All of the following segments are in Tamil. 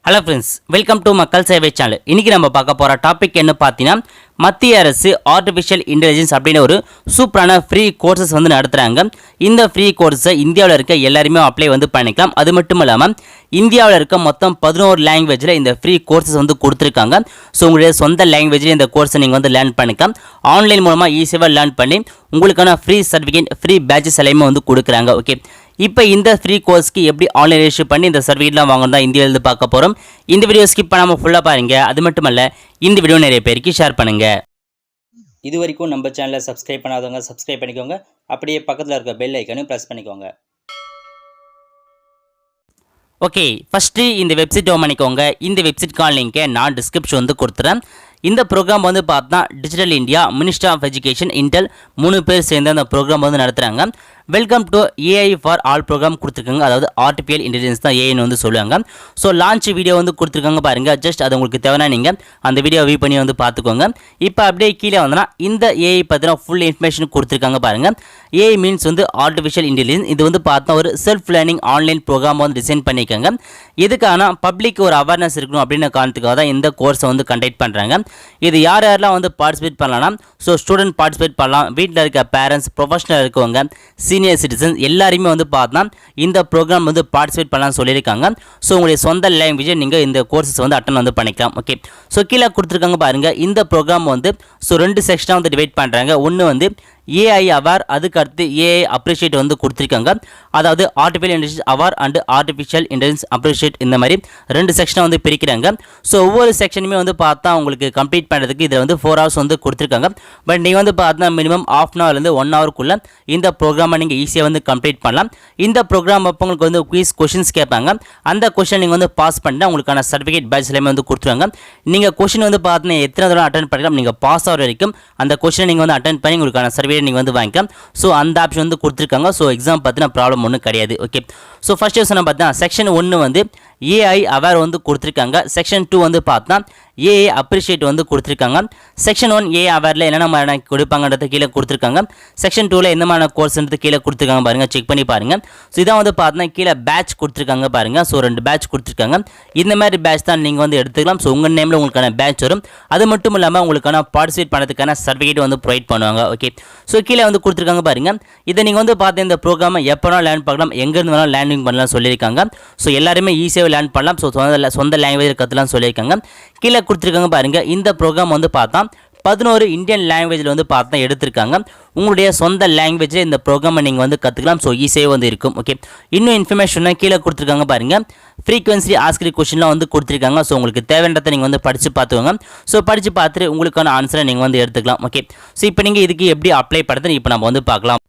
ஹலோ ஃப்ரெண்ட்ஸ், வெல்கம் டு மக்கள் சேவை சேனல். இன்றைக்கி நம்ம பார்க்க போகிற டாபிக் என்ன பார்த்தீங்கன்னா, மத்திய அரசு ஆர்டிஃபிஷியல் இன்டெலிஜென்ஸ் அப்படின்னு ஒரு சூப்பரான ஃப்ரீ கோர்சஸ் வந்து நடத்துகிறாங்க. இந்த ஃப்ரீ கோர்ஸை இந்தியாவில் இருக்க எல்லாருமே அப்ளை வந்து பண்ணிக்கலாம். அது மட்டும் இல்லாமல் இந்தியாவில் இருக்க மொத்தம் 11 லாங்குவேஜில் இந்த ஃப்ரீ கோர்சஸ் வந்து கொடுத்துருக்காங்க. ஸோ உங்களுடைய சொந்த லாங்குவேஜில் இந்த கோர்ஸை நீங்கள் வந்து லேர்ன் பண்ணிக்கலாம். ஆன்லைன் மூலமாக ஈஸியாக லேர்ன் பண்ணி உங்களுக்கான ஃப்ரீ சர்டிஃபிகேட், ஃப்ரீ பேட்சஸ் எல்லாமே வந்து கொடுக்குறாங்க. ஓகே, இப்போ இந்த ஃப்ரீ கோர்ஸ்க்கு எப்படி ஆன்லைன் ரெஜிஸ்டர் பண்ணி இந்த சர்டிஃபிகேட்லாம் வாங்கணும் தான் இந்தியாவிலிருந்து பார்க்க போகிறோம். இந்த வீடியோ ஸ்கிப் பண்ணாமல் ஃபுல்லாக பாருங்கள். அது மட்டும் இல்லை, இந்த வீடியோ நிறைய பேருக்கு ஷேர் பண்ணுங்கள். இது வரைக்கும் நம்ம சேனலை சப்ஸ்கிரைப் பண்ணாதவங்க சப்ஸ்கிரைப் பண்ணிக்கோங்க. அப்படியே பக்கத்தில் இருக்க பெல் ஐக்கனையும் ப்ரெஸ் பண்ணிக்கோங்க. ஓகே, ஃபஸ்ட்டு இந்த வெப்சைட் ஓப்பன் பண்ணிக்கோங்க. இந்த வெப்சைட்கான லிங்கை நான் டிஸ்கிரிப்ஷன் வந்து கொடுத்துறேன். இந்த ப்ரோக்ராம் வந்து பார்த்தா digital India, ministry of education, Intel 3 பேர் சேர்ந்து அந்த ப்ரோக்ராம் வந்து நடத்துகிறாங்க. Welcome to AI for all program கொடுத்துருக்காங்க. அதாவது ஆர்டிஃபிஷியல் இன்டெலிஜென்ஸ் தான் ஏஐன்னு வந்து சொல்லுவாங்க. ஸோ லான்ச் வீடியோ வந்து கொடுத்துருக்காங்க பாருங்கள். ஜஸ்ட் அது உங்களுக்கு தேவைன்னா நீங்கள் அந்த வீடியோ வியூ பண்ணி வந்து பார்த்துக்கோங்க. இப்போ அப்படியே கீழே வந்தோன்னா இந்த ஏஐ பற்றின ஃபுல் இன்ஃபர்மேஷன் கொடுத்துருக்காங்க பாருங்கள். ஏஐ மீன்ஸ் வந்து ஆர்டிஃபிஷியல் இன்டெலிஜென்ஸ். இது வந்து பார்த்தா ஒரு செல்ஃப் லேர்னிங் ஆன்லைன் ப்ரோக்ராம் வந்து டிசைன் பண்ணியிருக்காங்க. இதுக்கான பப்ளிக் ஒரு அவேர்னஸ் இருக்கணும் அப்படின்னு காரணத்துக்காக தான் இந்த கோர்ஸை வந்து கண்டக்ட் பண்ணுறாங்க. இது யாரெல்லாம் வந்து பார்ட்டிசிபேட் பண்ணலாம்னா, ஸோ ஸ்டூடெண்ட் பார்ட்டிசிபேட் பண்ணலாம், வீட்டில் இருக்க பேரண்ட்ஸ், ப்ரொஃபஷனல் இருக்கவங்க, சீனியர் சிட்டிசன்ஸ் எல்லாருமே வந்து பார்த்தா இந்த ப்ரோக்ராம் வந்து பார்ட்டிசிபேட் பண்ணலாம்னு சொல்லியிருக்காங்க. ஸோ உங்களுடைய சொந்த லாங்குவேஜை நீங்கள் இந்த கோர்சஸ் வந்து அட்டன் வந்து பண்ணிக்கலாம். ஓகே, ஸோ கீழே கொடுத்துருக்காங்க பாருங்கள். இந்த ப்ரோக்ராம் வந்து ஸோ 2 செக்ஷனாக வந்து டிவைட் பண்ணுறாங்க. ஒன்று வந்து ஏஐ அவார், அதுக்கு அடுத்து ஏஐ அப்ரிஷியேட் வந்து கொடுத்துருக்காங்க. அதாவது artificial intelligence aware and artificial intelligence appreciate, இந்த மாதிரி 2 செக்ஷனாக வந்து பிரிக்கிறாங்க. ஸோ ஒவ்வொரு செக்ஷனுமே வந்து பார்த்தா உங்களுக்கு கம்ப்ளீட் பண்ணுறதுக்கு இதில் வந்து 4 hours வந்து கொடுத்துருக்காங்க. பட் நீங்கள் வந்து பார்த்தா மினிமம் ½ hourலேருந்து 1 hourக்குள்ளே இந்த ப்ரோக்ராமை நீங்கள் ஈஸியாக வந்து கம்ப்ளீட் பண்ணலாம். இந்த ப்ரோக்ராம் அப்போ உங்களுக்கு வந்து குயிஸ் கொஷின்ஸ் கேட்பாங்க. அந்த கொஷின் நீங்கள் வந்து பாஸ் பண்ணிட்டு உங்களுக்கான சர்டிஃபிகேட் பேட்ச் எல்லாமே வந்து கொடுத்துருவாங்க. நீங்கள் கொஷின் வந்து பார்த்தீங்கன்னா எத்தனை தடவை அட்டன் பண்ணிக்கலாம், நீங்கள் பாஸ் ஆகிற வரைக்கும் அந்த கொஷினை நீங்கள் வந்து அட்டன் பண்ணி உங்களுக்கான சர்டிஃபிகேட் நீங்கள் வந்து வாங்கிக்கலாம். ஸோ அந்த ஆப்ஷன் வந்து கொடுத்துருக்காங்க. ஸோ எக்ஸாம் பார்த்தினா ப்ராப்ளம் ஒன்றும் கிடையாது. ஓகே, ஸோ ஃபர்ஸ்ட் யோசனை பார்த்தா செக்ஷன் 1 வந்து ஏஐ அவேர் வந்து கொடுத்துருக்காங்க. செக்ஷன் 2 வந்து பார்த்தா ஏஐ அப்ரிஷியேட் வந்து கொடுத்துருக்காங்க. செக்ஷன் 1 ஏஐ அவேரில் என்னென்ன மாதிரி கொடுப்பாங்கன்றது கீழே கொடுத்துருக்காங்க. செக்ஷன் 2ல் எந்த மாதிரி கோர்ஸ்ன்றது கீழே கொடுத்துருக்காங்க பாருங்கள், செக் பண்ணி பாருங்கள். ஸோ இதான் வந்து பார்த்தா கீழே பேட்ச் கொடுத்துருக்காங்க பாருங்கள். ஸோ 2 பேட்ச் கொடுத்துருக்காங்க. இந்த மாதிரி பேட்ச் தான் நீங்கள் வந்து எடுத்துக்கலாம். ஸோ உங்கள் நேமில் உங்களுக்கான பேட்ச் வரும். அது மட்டும் இல்லாமல் உங்களுக்கான பார்ட்டிசிபேட் பண்ணுறதுக்கான சர்டிஃபிகேட் வந்து ப்ரொவைட் பண்ணுவாங்க. ஓகே, ஸோ கீழே வந்து கொடுத்துருக்காங்க பாருங்கள். இதை நீங்கள் வந்து பார்த்து இந்த ப்ரோக்ராமை எப்போனா லேர்ன் பண்ணலாம், எங்கேருந்து வேணாலும் லேர்னிங் பண்ணலாம் சொல்லியிருக்காங்க. ஸோ எல்லாருமே ஈஸியாக லேர்ன் பண்ணலாம். ஸோ சொந்த லாங்குவேஜ் கற்றுலாம் சொல்லியிருக்காங்க. கீழே கொடுத்துருக்காங்க பாருங்கள். இந்த ப்ரோக்ராம் வந்து பார்த்தா 11 இந்தியன் லாங்குவேஜில் வந்து பார்த்தா எடுத்திருக்காங்க. உங்களுடைய சொந்த லாங்குவேஜில் இந்த ப்ரோக்ராமை நீங்கள் வந்து கற்றுக்கலாம். ஸோ ஈஸியாக வந்து இருக்கும். ஓகே, இன்னும் இன்ஃபர்மேஷனாக கீழே கொடுத்துருக்காங்க பாருங்கள். ஃப்ரீக்வன்சி ஆஸ்கரி கொஷின்லாம் வந்து கொடுத்துருக்காங்க. ஸோ உங்களுக்கு தேவைன்றதை நீங்கள் வந்து படித்து பார்த்துக்கோங்க. ஸோ படித்து பார்த்துட்டு உங்களுக்கான ஆன்சரை நீங்கள் வந்து எடுத்துக்கலாம். ஓகே, ஸோ இப்போ நீங்கள் இதுக்கு எப்படி அப்ளை பண்ணுறது இப்போ நம்ம வந்து பார்க்கலாம்.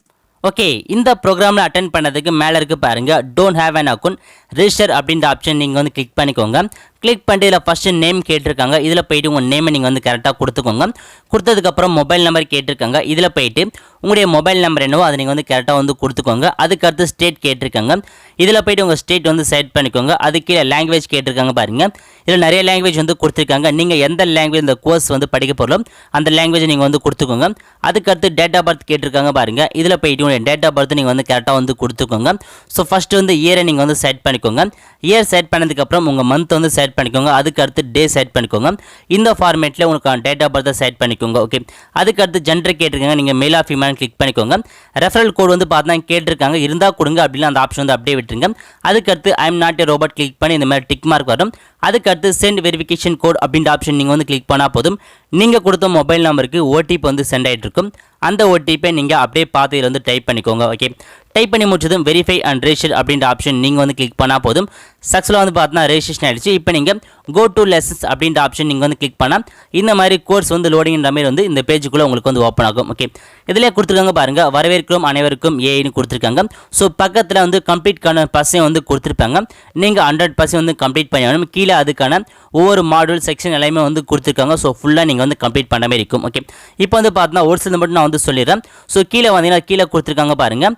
ஓகே, இந்த ப்ரோக்ராமில் அட்டென்ட் பண்ணதுக்கு மேலே இருக்குது பாருங்கள், don't have an account register அப்படின்ற ஆப்ஷன் நீங்கள் வந்து கிளிக் பண்ணிக்கோங்க. கிளிக் பண்ணிட்டு இதில் ஃபஸ்ட்டு நேம் கேட்டிருக்காங்க. இதில் போய்ட்டு உங்கள் நேமை நீங்கள் வந்து கரெக்டாக கொடுத்துக்கோங்க. கொடுத்ததுக்கப்புறம் மொபைல் நம்பர் கேட்டிருக்காங்க. இதில் போய்ட்டு உங்களுடைய மொபைல் நம்பர் என்னவோ அதை நீங்கள் வந்து கரெக்டாக வந்து கொடுத்துக்கோங்க. அதுக்கடுத்து ஸ்டேட் கேட்டிருக்காங்க. இதில் போய்ட்டு உங்கள் ஸ்டேட் வந்து செலக்ட் பண்ணிக்கோங்க. அதுக்கு லாங்குவேஜ் கேட்டிருக்காங்க பாருங்கள். இதில் நிறைய லாங்குவேஜ் வந்து கொடுத்துருக்காங்க. நீங்கள் எந்த லாங்குவேஜ் இந்த கோர்ஸ் வந்து படிக்க போகிறோம் அந்த லாங்குவேஜ் நீங்கள் வந்து கொடுத்துக்கோங்க. அதுக்கடுத்து டேட் ஆஃப் பர்த் கேட்டிருக்காங்க பாருங்கள். இதில் போய்ட்டு உங்களுடைய டேட் ஆஃப் பர்த் நீங்கள் வந்து கரெக்டாக வந்து கொடுத்துக்கோங்க. ஸோ ஃபஸ்ட்டு வந்து இயரை நீங்கள் வந்து செலக்ட் பண்ணிக்கோங்க. இயர் செலக்ட் பண்ணதுக்கப்புறம் உங்கள் மந்த் வந்து செலக்ட் பண்ணிக்கோங்க. அதுக்கு அடுத்து டே செட் பண்ணிக்கோங்க. இந்த ஃபார்மேட்டில் உங்களுக்கு டேட் ஆஃப் பர்த்தை செட் பண்ணிக்கோங்க. ஓகே, அதுக்கு அடுத்து ஜெண்டர் கேட்டிருக்காங்க. நீங்கள் மேல் ஆஃப் ஃபீமேல் கிளிக் பண்ணிக்கோங்க. ரெஃபரல் கோட் வந்து பார்த்தா கேட்டிருக்காங்க. இருந்தால் கொடுங்க, அப்படின்னா அந்த ஆப்ஷன் வந்து அப்படியே விட்டுருங்க. அதுக்கடுத்து I am not a robot click பண்ணி இந்த மாதிரி டிக் மார்க் வரும். அதுக்கடுத்து சென்ட் வெரிஃபிகேஷன் கோட் அப்படின்ற ஆப்ஷன் நீங்கள் வந்து கிளிக் பண்ணால் போதும். நீங்கள் கொடுத்த மொபைல் நம்பருக்கு ஓடிபி வந்து சென்ட் ஆகிட்டு இருக்கும். அந்த ஓடிபியை நீங்கள் அப்படியே பார்த்து இதில் வந்து டைப் பண்ணிக்கோங்க. ஓகே, டைப் பண்ணி முடிச்சதும் வெரிஃபை அண்ட் ரெஜிஸ்டர் அப்படின்ற ஆப்ஷன் நீங்கள் வந்து கிளிக் பண்ணால் போதும். சக்ஸஸ்ஃபுல்லாக வந்து பார்த்தா ரெஜிஸ்ட்ரேஷன் ஆகிடுச்சு. இப்போ நீங்கள் கோ டு லெசன்ஸ் அப்படின்ற ஆப்ஷன் நீங்கள் வந்து கிளிக் பண்ணால் இந்த மாதிரி கோர்ஸ் வந்து லோடிங்கிற மாதிரி வந்து இந்த பேஜுக்குள்ளே உங்களுக்கு வந்து ஓப்பன் ஆகும். ஓகே, இதிலே கொடுத்துருக்காங்க பாருங்கள், வரவேற்கிறோம் அனைவருக்கும் ஏஐன்னு கொடுத்துருக்காங்க. ஸோ பக்கத்தில் வந்து கம்ப்ளீட்கான பர்சன் வந்து கொடுத்துருப்பாங்க. நீங்கள் 100% வந்து கம்ப்ளீட் பண்ணி ஆகணும். கீழே அதுக்கான ஒவ்வொரு மாடல் செக்ஷன் எல்லாமே வந்து கொடுத்துருக்காங்க. ஸோ ஃபுல்லாக நீங்கள் வந்து கம்ப்ளீட் பண்ண மாதிரி இருக்கும். ஓகே, இப்போ வந்து பார்த்தீங்கன்னா ஒரு சில மட்டும் நான் வந்து சொல்லிடுறேன். ஸோ கீழே வந்தீங்கன்னா கீழே கொடுத்துருக்காங்க பாருங்கள்,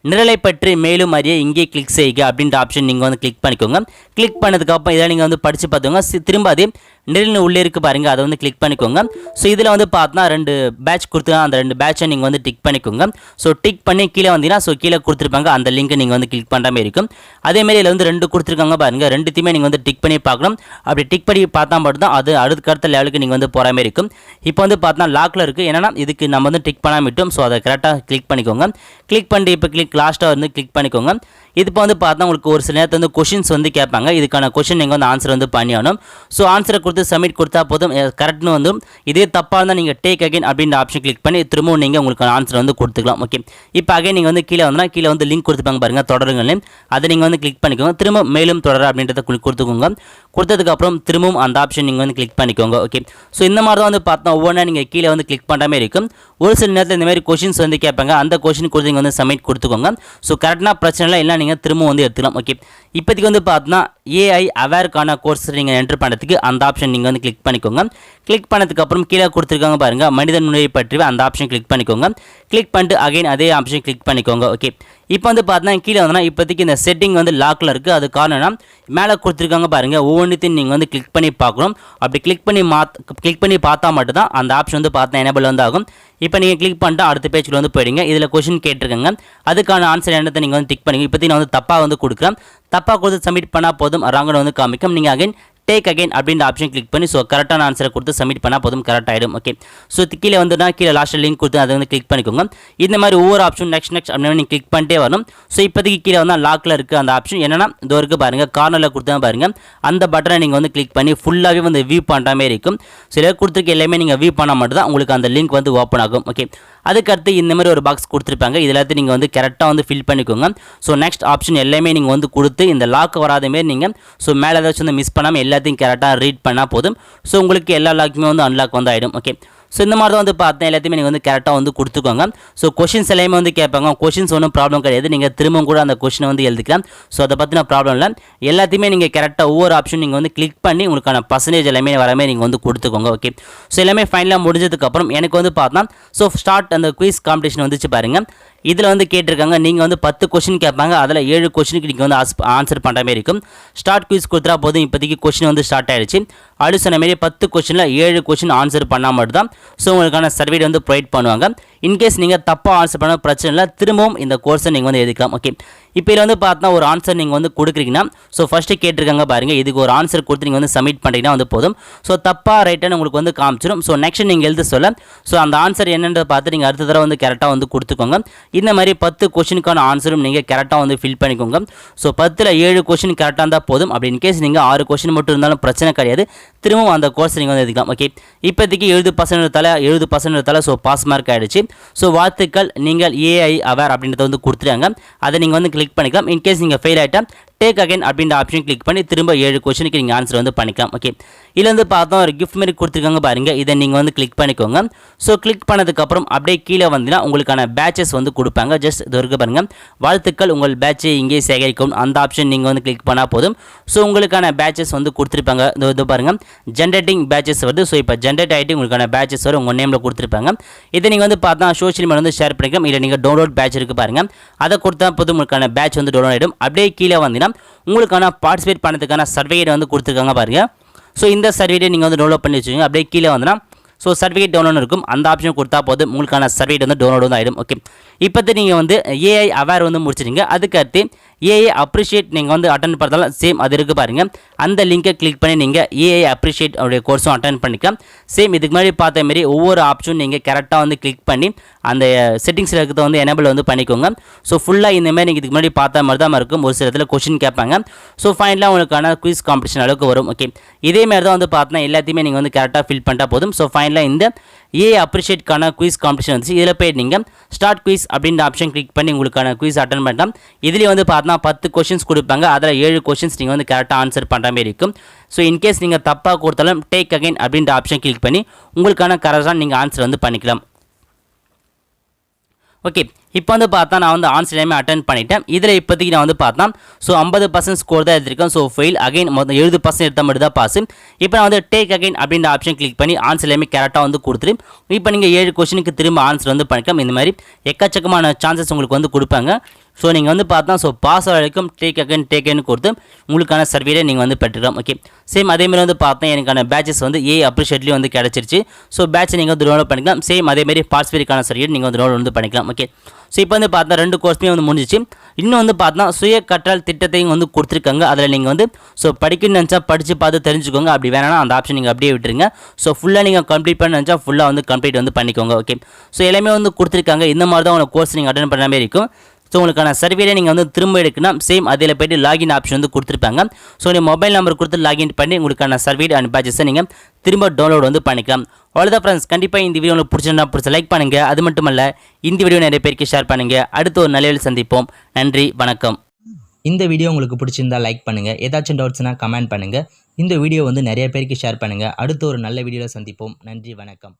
நிரலை பற்றி மேலும் அறிய இங்கே கிளிக் செய்க அப்படின்ற ஆப்ஷன் நீங்கள் வந்து கிளிக் பண்ணிக்கோங்க. கிளிக் பண்ணதுக்கப்புறம் இதை நீங்கள் வந்து படித்து பார்த்துக்கோங்க. திரும்ப அதே நெருன்னு உள்ளே இருக்கு பாருங்கள், அதை வந்து கிளிக் பண்ணிக்கோங்க. ஸோ இதில் வந்து பார்த்தா 2 பேட்ச் கொடுத்துருக்காங்க, அந்த 2 பேட்சை நீங்கள் வந்து டிக் பண்ணிக்கோங்க. ஸோ டிக் பண்ணி கீழே வந்தீங்கன்னா ஸோ கீழே கொடுத்துருப்பாங்க, அந்த லிங்க்கை நீங்கள் வந்து கிளிக் பண்ணுற மாதிரி இருக்கும். அதேமாதிரி இதில் வந்து 2 கொடுத்துருக்காங்க பாருங்கள், ரெண்டுத்தையுமே நீங்கள் வந்து டிக் பண்ணி பார்க்கணும். அப்படி டிக் பண்ணி பார்த்தா மட்டும் தான் அது அடுத்த லெவலுக்கு நீங்கள் வந்து போகிற மாதிரி இருக்கும். இப்போ வந்து பார்த்தா லாக்கில் இருக்குது, ஏன்னா இதுக்கு நம்ம வந்து டிக் பண்ணாமல் விட்டோம். ஸோ அதை கரெக்டாக கிளிக் பண்ணிக்கோங்க. கிளிக் பண்ணிட்டு இப்போ லாஸ்ட்டாக வந்து கிளிக் பண்ணிக்கோங்க. இது இப்போ வந்து பார்த்தா உங்களுக்கு ஒரு சில நேரத்தில் வந்து கொஷின்ஸ் வந்து கேட்பாங்க. இதுக்கான கொஷின் நீங்கள் வந்து ஆன்சர் வந்து பண்ணியாகணும். ஸோ ஆன்சரை கொடுத்து சப்மிட் கொடுத்தா போதும், கரெக்ட்னு வந்து இதே தப்பாக இருந்தால் நீங்கள் டேக் அகைன் அப்படின்ற ஆப்ஷன் கிளிக் பண்ணி திரும்பவும் நீங்கள் உங்களுக்கான ஆன்சர் வந்து கொடுத்துக்கலாம். ஓகே, இப்போ அகைன் நீங்கள் வந்து கீழே வந்தால் கீழே வந்து லிங்க் கொடுத்துப்பாங்க பாருங்கள், தொடருங்கன்னு. அதை நீங்கள் வந்து கிளிக் பண்ணிக்கோங்க. திரும்ப மேலும் தொடர அப்படின்றத கொடுத்துக்கோங்க. கொடுத்ததுக்கப்புறம் திரும்பவும் அந்த ஆப்ஷன் நீங்கள் வந்து கிளிக் பண்ணிக்கோங்க. ஓகே, ஸோ இந்த மாதிரி தான் வந்து பார்த்தா ஒவ்வொன்றா நீங்கள் கீழே வந்து கிளிக் பண்ணுற மாதிரி இருக்கும். ஒரு சில நேரத்தில் இந்த மாதிரி கொஷின்ஸ் வந்து கேட்பாங்க, அந்த கொஷின் கொடுத்து நீங்கள் வந்து சப்மிட் கொடுத்துக்கோங்க. ஸோ கரெக்டாக பிரச்சனை இல்லை, நீங்கள் திரும்ப வந்து எடுத்துக்கலாம். ஓகே, இப்போதைக்கு வந்து பார்த்தீங்கன்னா ஏஐ அவேர்க்கான கோர்ஸ் நீங்கள் என்ட்ரு பண்ணுறதுக்கு அந்த ஆப்ஷன் நீங்கள் வந்து கிளிக் பண்ணிக்கோங்க. கிளிக் பண்ணதுக்கப்புறம் கீழே கொடுத்துருக்காங்க பாருங்கள், மனித நுழைவை பற்றி அந்த ஆப்ஷன் கிளிக் பண்ணிக்கோங்க. கிளிக் பண்ணிட்டு அகைன் அதே ஆப்ஷன் கிளிக் பண்ணிக்கோங்க. ஓகே, இப்போ வந்து பார்த்தீங்கன்னா கீழே வந்தோன்னா இப்போதைக்கு இந்த செட்டிங் வந்து லாக்கில் இருக்குது. அது காரணம்னா மேலே கொடுத்துருக்காங்க பாருங்கள், ஒவ்வொன்றுத்தையும் நீங்கள் வந்து கிளிக் பண்ணி பார்க்கணும். அப்படி கிளிக் பண்ணி பார்த்தா மட்டும் தான் அந்த ஆப்ஷன் வந்து பார்த்தா எனேபிள் வந்து ஆகும். இப்போ நீங்கள் கிளிக் பண்ணிட்டு அடுத்த பேஜில் வந்து போயிடுங்க. இதில் கொஷின் கேட்டிருக்காங்க, அதுக்கான ஆன்சர் என்னத்தை நீங்கள் வந்து டிக் பண்ணிங்க. இப்போதைக்கு நான் வந்து தப்பாக வந்து கொடுக்குறேன். தப்பாக கொடுத்து சப்மிட் பண்ணால் போதும், ராங்கன்னு வந்து காமிக்கும். நீங்கள் அகைன் டேக் அகைன் அப்படின்ற ஆப்ஷன் கிளிக் பண்ணி ஸோ கரெக்டான ஆன்சரை கொடுத்து சப்மிட் பண்ணால் போதும், கரெக்ட் ஆகிடும். ஓகே, ஸோ கீழே வந்துன்னா கீழே லாஸ்ட்டில் லிங்க் கொடுத்து அதை வந்து கிளிக் பண்ணிக்கோங்க. இந்த மாதிரி ஒவ்வொரு ஆப்ஷன் நெக்ஸ்ட் அப்படின்னு நீங்கள் கிளிக் பண்ணிட்டே வரணும். ஸோ இப்போதைக்கு கீழே வந்தால் லாக்கில் இருக்குது அந்த ஆப்ஷன். என்னென்னா இதோ இருக்குது பாருங்கள், கார்னரில் கொடுத்தா பாருங்கள், அந்த பட்டனை நீங்கள் வந்து கிளிக் பண்ணி ஃபுல்லாகவே வந்து வியூ பண்ணுற மாதிரி இருக்கும். சில கொடுத்துருக்க எல்லாமே நீங்கள் வியூ பண்ணால் மட்டும் தான் உங்களுக்கு அந்த லிங்க் வந்து ஓப்பன் ஆகும். ஓகே, அதுக்கடுத்து இந்த மாதிரி ஒரு பாக்ஸ் கொடுத்துருப்பாங்க, இதில் நீங்கள் வந்து கரெக்டாக வந்து ஃபில் பண்ணிக்கோங்க. ஸோ நெக்ஸ்ட் ஆப்ஷன் எல்லாமே நீங்கள் வந்து கொடுத்து இந்த லாக் வராத மாரி நீங்கள் ஸோ மேலே ஏதாச்சும் வந்து மிஸ் பண்ணாமல் எல்லாத்தையும் கரெக்டாக ரீட் பண்ணால் போதும். ஸோ உங்களுக்கு எல்லா லாக்குமே வந்து அன்லாக் வந்து ஆகிடும். ஓகே, ஸோ இந்த மாதிரி தான் வந்து பார்த்தேன், எல்லாத்தையுமே நீங்கள் வந்து கரெக்டாக வந்து கொடுத்துக்கோங்க. ஸோ கொஷின்ஸ் எல்லாமே வந்து கேட்பாங்க, கொஷின்ஸ் ஒன்றும் ப்ராப்ளம் கிடையாது, நீங்கள் திரும்பவும் கூட அந்த கொஷினை வந்து எழுதிக்கலாம். ஸோ அதை பற்றின ப்ராப்ளம் இல்லை. எல்லாத்தையுமே நீங்கள் கரெக்டாக ஒவ்வொரு ஆப்ஷன் நீங்கள் வந்து கிளிக் பண்ணி உங்களுக்கான பர்சன்டேஜ் எல்லாமே வரமே நீங்கள் வந்து கொடுத்துக்கோங்க. ஓகே, ஸோ எல்லாமே ஃபைனலாக முடிஞ்சதுக்கப்புறம் எனக்கு வந்து பார்த்தா ஸோ ஸ்டார்ட் அந்த குயிஸ் காம்படிஷன் வந்துச்சு பாருங்கள். இதில் வந்து கேட்டிருக்காங்க, நீங்கள் வந்து 10 கொஷின் கேட்பாங்க, அதில் 7 கொஷினுக்கு நீங்கள் வந்து ஆன்சர் பண்ணுற மாதிரி இருக்கும். ஸ்டார்ட் குயிஸ் கொடுத்தா போதும், இப்போதைக்கு கொஷின் வந்து ஸ்டார்ட் ஆகிடுச்சு. அப்படி சொன்ன மாரி 10 கொஷினில் 7 கொஷின் ஆன்சர் பண்ணால் மட்டும் தான் ஸோ உங்களுக்கான சர்டிஃபிகேட் வந்து ப்ரொவைட் பண்ணுவாங்க. இன்கேஸ் நீங்கள் தப்பாக ஆன்சர் பண்ண பிரச்சனை இல்லை, திரும்பவும் இந்த கோர்ஸை நீங்கள் வந்து எழுதிக்கலாம். ஓகே, இப்போ இதில் வந்து பார்த்தா ஒரு ஆன்சர் நீங்கள் வந்து கொடுக்குறீங்கன்னா ஸோ ஃபஸ்ட்டு கேட்டிருக்காங்க பாருங்கள், இதுக்கு ஒரு ஆன்சர் கொடுத்து நீங்கள் வந்து சப்மிட் பண்ணிட்டீங்கன்னா வந்து போதும். ஸோ தப்பாக ரைட்டானு உங்களுக்கு வந்து காமிச்சிடும். ஸோ நெக்ஸ்ட் நீங்கள் எழுத சொல்ல ஸோ அந்த ஆன்சர் என்னன்றதை பார்த்து நீங்கள் அடுத்த தடவை வந்து கரெக்டாக வந்து கொடுத்துக்கோங்க. இந்த மாதிரி 10 கொஷினுக்கான ஆன்சரும் நீங்கள் கரெக்டாக வந்து ஃபில் பண்ணிக்கோங்க. ஸோ 10ல் 7 கொஷின் கரெக்டாக இருந்தால் போதும். அப்படி இன்கேஸ் நீங்கள் 6 கொஷின் மட்டும் இருந்தாலும் பிரச்சனை கிடையாது, திரும்பவும் அந்த கோர்ஸ் நீங்கள் வந்து எடுக்கலாம். ஓகே, இப்போதைக்கு 70% ஸோ பாஸ் மார்க் ஆகிடுச்சு. ஸோ வாழ்த்துக்கள், நீங்கள் ஏஐ அவேர் அப்படின்றத வந்து கொடுத்துருக்காங்க, அதை நீங்கள் வந்து கிளிக் பண்ணிக்கலாம். இன்கேஸ் நீங்கள் ஃபெயில் ஆகிட்டால் டேக் அகைன் அப்படின்ற ஆப்ஷன் கிளிக் பண்ணி திரும்ப 7 கொஷனுக்கு நீங்கள் ஆன்சர் வந்து பண்ணிக்கலாம். ஓகே, இதில் வந்து பார்த்தோம் ஒரு கிஃப்ட் மாதிரி கொடுத்துருக்காங்க பாருங்கள், இதை நீங்கள் வந்து கிளிக் பண்ணிக்கோங்க. ஸோ கிளிக் பண்ணதுக்கப்புறம் அப்படியே கீழே வந்தீங்கன்னா உங்களுக்கான பேட்சஸ் வந்து கொடுப்பாங்க. ஜஸ்ட் இது இருக்க பாருங்கள், வாழ்த்துக்கள் உங்கள் பேட்சை இங்கே சேகரிக்கும், அந்த ஆப்ஷன் நீங்கள் வந்து கிளிக் பண்ணால் போதும். ஸோ உங்களுக்கான பேட்சஸ் வந்து கொடுத்துருப்பாங்க. இது பாருங்கள், ஜென்ரேட்டிங் பேட்சஸ் வருது. ஸோ இப்போ ஜென்ரேட் ஆகிட்டு உங்களுக்கான பேட்சஸ் வரும், உங்கள் நேமில் கொடுத்துருப்பாங்க. இதை நீங்கள் வந்து பார்த்தா சோஷியல் மீடியா வந்து ஷேர் பண்ணிக்கலாம். இல்லை நீங்கள் டவுன்லோட் பேட்ச் இருக்குது பாருங்கள், அதை கொடுத்தா போதும் உங்களுக்கான பேட்ச் வந்து டவுன்லோட் ஆகிடும். அப்படியே கீழே வந்தீங்கன்னா உங்களுக்கான பார்ட்டிசிபேட் பண்ணதுக்கான சர்டிஃபிகேட் வந்து கொடுத்துருக்காங்க பாருங்கள். ஸோ இந்த சர்டிஃபிகேட்டை நீங்கள் வந்து டவுன்லோட் பண்ணி வச்சுக்கோங்க. அப்படியே கீழே வந்தீங்கன்னா ஸோ சர்டிஃபிகேட் டவுன்லோட் இருக்கும், அந்த ஆப்ஷன் கொடுத்தா போதும் உங்களுக்கான சர்டிஃபிகேட் வந்து டவுன்லோட் வந்து ஆகிடும். ஓகே, இப்போது நீங்கள் வந்து ஏஐ அவேர் வந்து முடிச்சிருங்க. அதுக்கடுத்து ஏஐ அப்ரிஷியேட் நீங்கள் வந்து அட்டன் பண்ணுறதால சேம் அது இருக்குது பாருங்கள், அந்த லிங்கை கிளிக் பண்ணி நீங்கள் ஏஐ அப்ரிஷியேட் அவருடைய கோர்ஸும் அட்டன் பண்ணிக்கலாம். சேம் இதுக்கு முன்னாடி பார்த்த மாரி ஒவ்வொரு ஆப்ஷனும் நீங்கள் கரெக்டாக வந்து கிளிக் பண்ணி அந்த செட்டிங்ஸில் இருக்கிறத வந்து எனேபிள் வந்து பண்ணிக்கோங்க. ஸோ ஃபுல்லாக இந்த மாதிரி நீங்கள் இதுக்கு முன்னாடி பார்த்த மாதிரி தான் இருக்கும். ஒரு சில இடத்துல கொஷின் கேட்பாங்க. ஸோ ஃபைனலாக உங்களுக்கான குயிஸ் காம்படிஷன் அளவுக்கு வரும். ஓகே, இதேமாதிரி தான் வந்து பார்த்தீங்கன்னா எல்லாத்தையுமே நீங்கள் வந்து கரெக்டாக ஃபில் பண்ணிட்டா போதும். ஸோ ஃபைனலாக இந்த ஏஐ அப்ரிஷியேட்கான குயிஸ் காம்படிஷன் வந்துச்சு. இதில் போய் நீங்கள் ஸ்டார்ட் குயிஸ் அப்படின்ற ஆப்ஷன் கிளிக் பண்ணி உங்களுக்கான குயிஸ் அட்டன் பண்ணலாம். இதுலேயே வந்து பார்த்தா 10 கொஷின்ஸ் கொடுப்பாங்க, அதில் 7 கொஷின்ஸ் நீங்கள் வந்து கரெக்டாக ஆன்சர் பண்ணுற மாதிரி இருக்கும். ஸோ இன்கேஸ் நீங்கள் தப்பாக கொடுத்தாலும் டேக் அகைன் அப்படின்ற ஆப்ஷன் கிளிக் பண்ணி உங்களுக்கான கரெக்டாக நீங்கள் ஆன்சர் வந்து பண்ணிக்கலாம். ஓகே, இப்போ வந்து பார்த்தா நான் வந்து ஆன்சர் எல்லாமே அட்டன் பண்ணிட்டேன். இதில் இப்போதைக்கு நான் வந்து பார்த்தா ஸோ 50% ஸ்கோர் தான் எடுத்திருக்கேன். ஸோ ஃபெயில் அகைன் மொத்தம் 70% எடுத்தால் மட்டும் தான் பாஸ். இப்போ நான் வந்து டேக் அகைன் அப்படின்ற ஆப்ஷன் கிளிக் பண்ணி ஆன்சர் எல்லாமே கரெக்டாக வந்து கொடுத்துரு. இப்போ நீங்கள் 7 கொஷனுக்கு திரும்ப ஆன்சர் வந்து பண்ணிக்கலாம். இந்த மாதிரி எக்கச்சக்கமான சான்சஸ் உங்களுக்கு வந்து கொடுப்பாங்க. ஸோ நீங்கள் வந்து பார்த்தா ஸோ பாஸ் வரைக்கும் டேக் அகன் கொடுத்து உங்களுக்கான சர்வீரை நீங்கள் வந்து பெற்றுக்கலாம். ஓகே, சேம் அதேமாதிரி வந்து பார்த்தா எனக்கான பேட்சஸ் வந்து அப்ரிஷியேட்லேயும் வந்து கிடச்சிருச்சு. ஸோ பேட்ச் நீங்கள் வந்து டவுன்லோட் பண்ணிக்கலாம். சேம் அதேமாதிரி பார்ட்ஸ்பெரிக்கான சர்வீட் நீங்கள் வந்து டவுன்லோட் வந்து பண்ணிக்கலாம். ஓகே, ஸோ இப்போ வந்து பார்த்தா 2 கோர்ஸுமே வந்து முடிஞ்சிச்சு. இன்னும் வந்து பார்த்தா சுய கற்றல் திட்டத்தையும் வந்து கொடுத்துருக்காங்க. அதில் நீங்கள் வந்து ஸோ படிக்கணும்னு நினச்சா படித்து பார்த்து தெரிஞ்சுக்கோங்க. அப்படி வேணாலும் அந்த ஆப்ஷன் நீங்கள் அப்படியே விட்டுருங்க. ஸோ ஃபுல்லாக நீங்கள் கம்ப்ளீட் பண்ண நினச்சா ஃபுல்லாக வந்து கம்ப்ளீட் வந்து பண்ணிக்கோங்க. ஓகே, ஸோ எல்லாமே வந்து கொடுத்துருக்காங்க. இந்த மாதிரி தான் உங்கள் கோர்ஸ் நீங்கள் அட்டன் பண்ண மாதிரி இருக்கும். ஸோ உங்களுக்கான சர்வீரை நீங்கள் வந்து திரும்ப எடுக்கணும். சேம் அதில் போய்ட்டு லாகின் ஆப்ஷன் வந்து கொடுத்துருப்பாங்க. ஸோ நீங்கள் மொபைல் நம்பர் கொடுத்து லாகின் பண்ணி உங்களுக்கான சர்வீ அண்ட் பேட்சஸை நீங்கள் திரும்ப டவுன்லோட் வந்து பண்ணிக்கலாம். அவ்வளோதான் ஃப்ரெண்ட்ஸ். கண்டிப்பாக இந்த வீடியோ உங்களுக்கு பிடிச்ச லைக் பண்ணுங்கள். அது மட்டும் இல்லை இந்த வீடியோ நிறைய பேருக்கு ஷேர் பண்ணுங்கள். அடுத்து ஒரு நல்ல வீடியோவில் சந்திப்போம். நன்றி, வணக்கம். இந்த வீடியோ உங்களுக்கு பிடிச்சிருந்தா லைக் பண்ணுங்கள். ஏதாச்சும் டவுட்ஸ்னால் கமெண்ட் பண்ணுங்கள். இந்த வீடியோ வந்து நிறைய பேருக்கு ஷேர் பண்ணுங்கள். அடுத்து ஒரு நல்ல வீடியோவில் சந்திப்போம். நன்றி, வணக்கம்.